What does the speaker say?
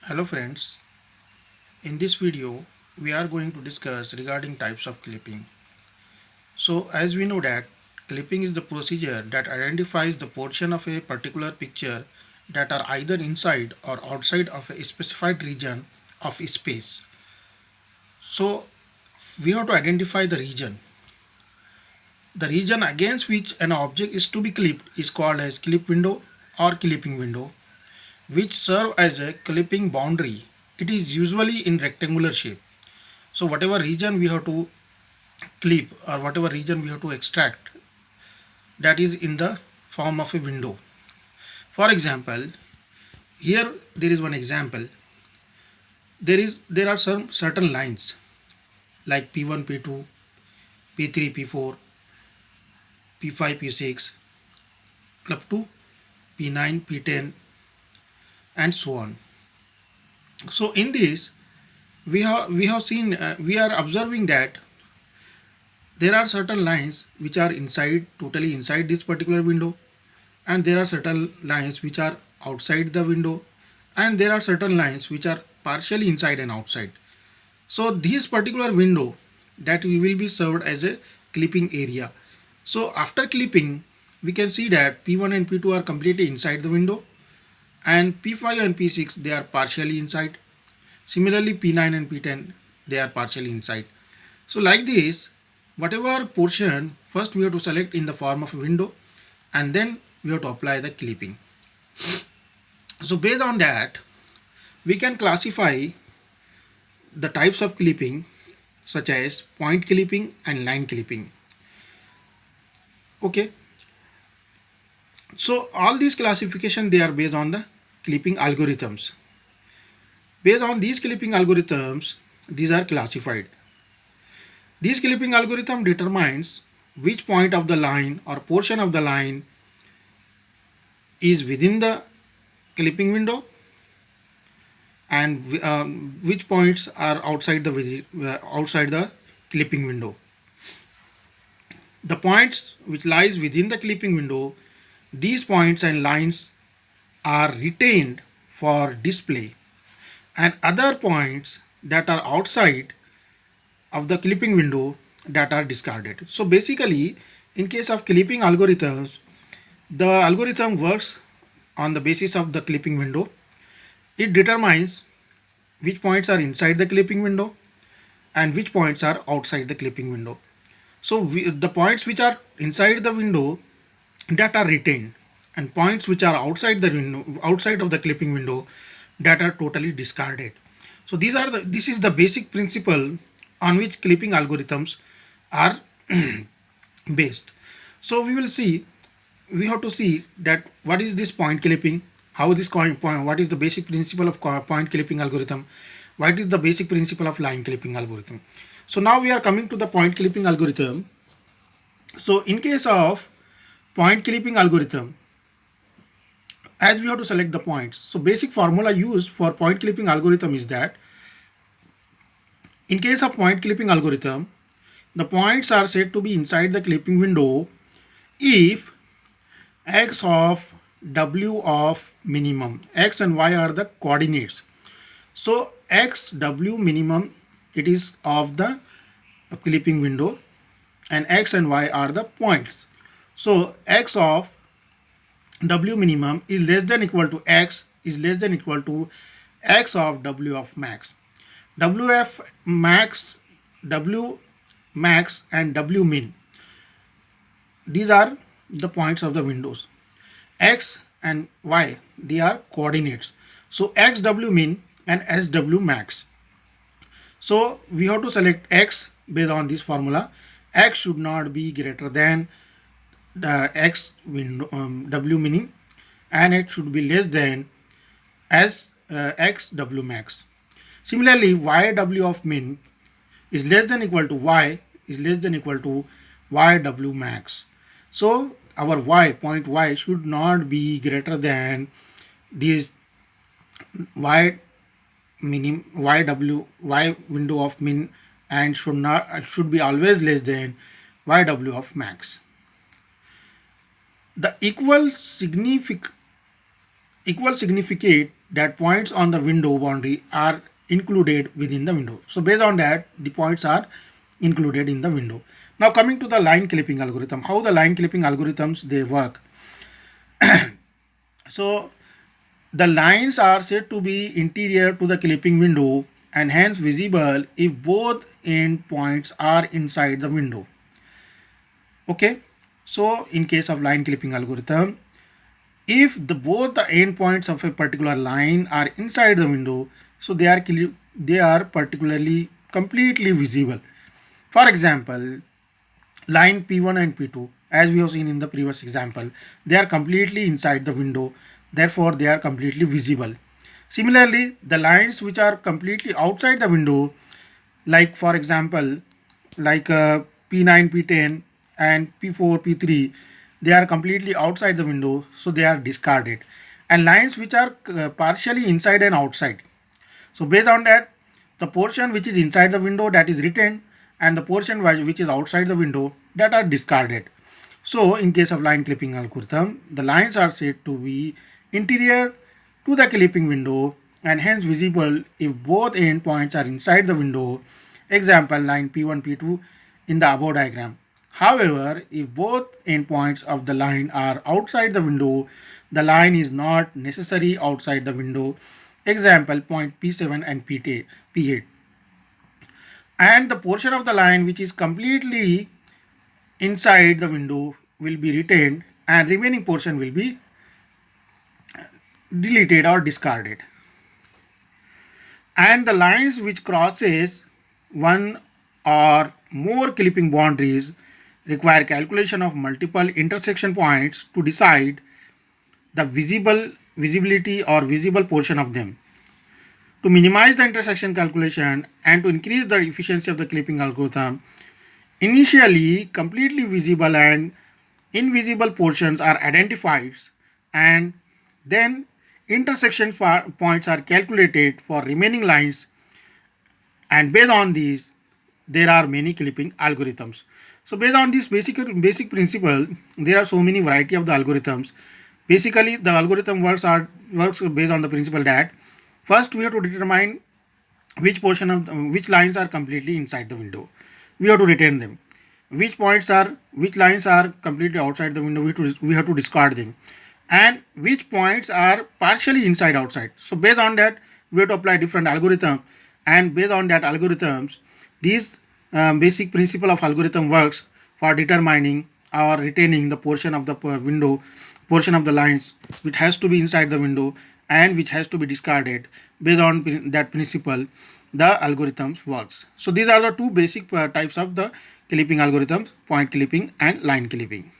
Hello friends, in this video we are going to discuss regarding types of clipping. So as we know that clipping is the procedure that identifies the portion of a particular picture that are either inside or outside of a specified region of space. So we have to identify the region. The region against which an object is to be clipped is called as clip window or clipping window, which serve as a clipping boundary. It is usually in rectangular shape. So whatever region we have to clip or whatever region we have to extract, that is in the form of a window. For example, here there is one example. There are some certain lines like P1, P2, P3, P4, P5, P6 up to P9, P10 and so on. So in this we have seen we are observing that there are certain lines which are totally inside this particular window, and there are certain lines which are outside the window, and there are certain lines which are partially inside and outside. So this particular window that we will be served as a clipping area. So after clipping we can see that P1 and P2 are completely inside the window, and P5 and P6 they are partially inside. Similarly P9 and P10 they are partially inside. So like this, whatever portion first we have to select in the form of a window, and then we have to apply the clipping. So based on that, we can classify the types of clipping such as point clipping and line clipping. Okay, so all these classification they are based on the clipping algorithms. Based on these clipping algorithms, these are classified. This clipping algorithm determines which point of the line or portion of the line is within the clipping window, and which points are outside the clipping window. The points which lies within the clipping window, these points and lines are retained for display, and other points that are outside of the clipping window that are discarded. So basically, in case of clipping algorithms, the algorithm works on the basis of the clipping window. It determines which points are inside the clipping window and which points are outside the clipping window. So the points which are inside the window that are retained, and points which are outside the window, outside of the clipping window, that are totally discarded. So this is the basic principle on which clipping algorithms are based. So we have to see that what is this point clipping, how this point, what is the basic principle of point clipping algorithm, what is the basic principle of line clipping algorithm. So now we are coming to the point clipping algorithm. So in case of point clipping algorithm, as we have to select the points, so basic formula used for point clipping algorithm is that in case of point clipping algorithm, the points are said to be inside the clipping window if x of w of minimum, x and y are the coordinates. So x w minimum, it is of the clipping window, and x and y are the points. So x of w minimum is less than equal to x is less than equal to x of w of max. wf max, w max and w min, these are the points of the windows. X and y, they are coordinates. So x w min and s w max. So we have to select x based on this formula. X should not be greater than the x window, w min, and it should be less than s x w max. Similarly, y w of min is less than equal to y is less than equal to y w max. So our point y should not be greater than this y window of min, and should be always less than yw of max. The equal significant that points on the window boundary are included within the window. So based on that, the points are included in the window. Now coming to the line clipping algorithm, how the line clipping algorithms they work. So the lines are said to be interior to the clipping window and hence visible if both end points are inside the window. Okay, so in case of line clipping algorithm, if both the endpoints of a particular line are inside the window, so they are particularly completely visible. For example, line P1 and P2, as we have seen in the previous example, they are completely inside the window, therefore they are completely visible. Similarly, the lines which are completely outside the window, like for example, like P9, P10 and P4, P3, they are completely outside the window, so they are discarded. And lines which are partially inside and outside, so based on that, the portion which is inside the window, that is retained, and the portion which is outside the window, that are discarded. So in case of line clipping algorithm, the lines are said to be interior to the clipping window and hence visible if both end points are inside the window. Example, line P1, P2 in the above diagram. However, if both endpoints of the line are outside the window, the line is not necessarily outside the window. Example, point P7 and P8. And the portion of the line which is completely inside the window will be retained and remaining portion will be deleted or discarded. And the lines which crosses one or more clipping boundaries require calculation of multiple intersection points to decide the visibility or visible portion of them. To minimize the intersection calculation and to increase the efficiency of the clipping algorithm, initially completely visible and invisible portions are identified and then intersection points are calculated for remaining lines, and based on these there are many clipping algorithms. So based on this basic principle, there are so many variety of the algorithms. Basically the algorithm works based on the principle that first we have to determine which portion of which lines are completely inside the window, we have to retain them. Which lines are completely outside the window, we have to discard them. And which points are partially inside outside, so based on that we have to apply different algorithms, and based on that algorithms, these basic principle of algorithm works for determining or retaining the portion of the portion of the lines which has to be inside the window and which has to be discarded. Based on that principle, the algorithms works. So these are the two basic types of the clipping algorithms: point clipping and line clipping.